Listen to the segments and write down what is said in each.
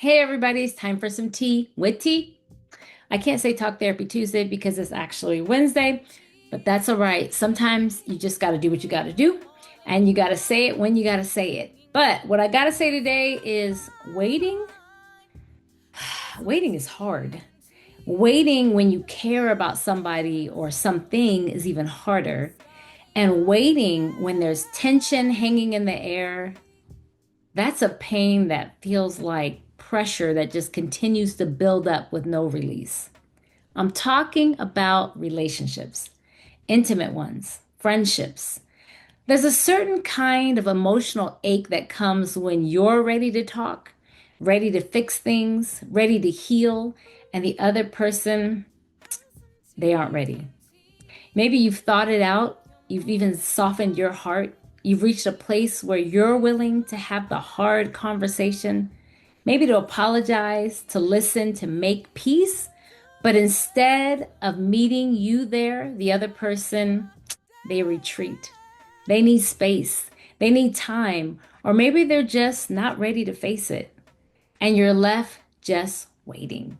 Hey everybody, it's time for some tea with tea. I can't say Talk Therapy Tuesday because it's actually Wednesday, but that's all right. Sometimes you just got to do what you got to do, and you got to say it when you got to say it. But what I got to say today is waiting. Waiting is hard. Waiting when you care about somebody or something is even harder. And waiting when there's tension hanging in the air, that's a pain that feels like pressure that just continues to build up with no release. I'm talking about relationships, intimate ones, friendships. There's a certain kind of emotional ache that comes when you're ready to talk, ready to fix things, ready to heal, and the other person, they aren't ready. Maybe you've thought it out, you've even softened your heart, you've reached a place where you're willing to have the hard conversation, maybe to apologize, to listen, to make peace. But instead of meeting you there, the other person, they retreat. They need space, they need time, or maybe they're just not ready to face it. And you're left just waiting.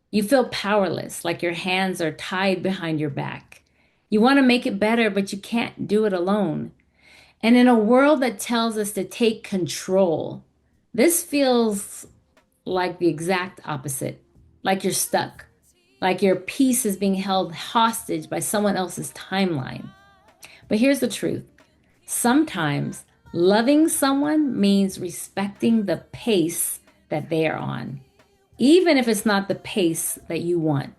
You feel powerless, like your hands are tied behind your back. You want to make it better, but you can't do it alone. And in a world that tells us to take control, this feels like the exact opposite. Like you're stuck, like your peace is being held hostage by someone else's timeline. But here's the truth: sometimes loving someone means respecting the pace that they are on, even if it's not the pace that you want.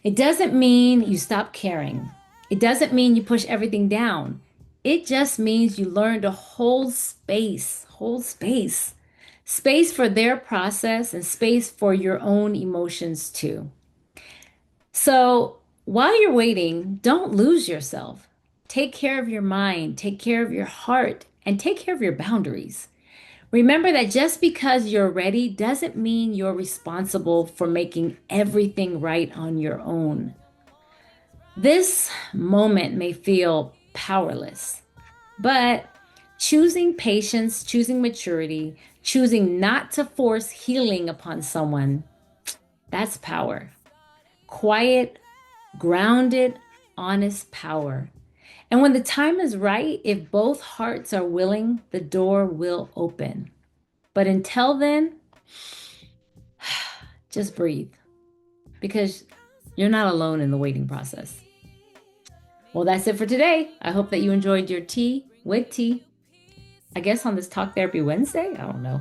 It doesn't mean you stop caring. It doesn't mean you push everything down. It just means you learn to hold space, space for their process and space for your own emotions too. So while you're waiting, don't lose yourself. Take care of your mind, take care of your heart, and take care of your boundaries. Remember that just because you're ready doesn't mean you're responsible for making everything right on your own. This moment may feel powerless, but choosing patience, choosing maturity, choosing not to force healing upon someone, that's power. Quiet, grounded, honest power. And when the time is right, if both hearts are willing, the door will open. But until then, just breathe because you're not alone in the waiting process. Well, that's it for today. I hope that you enjoyed your tea with tea. I guess on this Talk Therapy Wednesday? I don't know.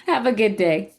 Have a good day.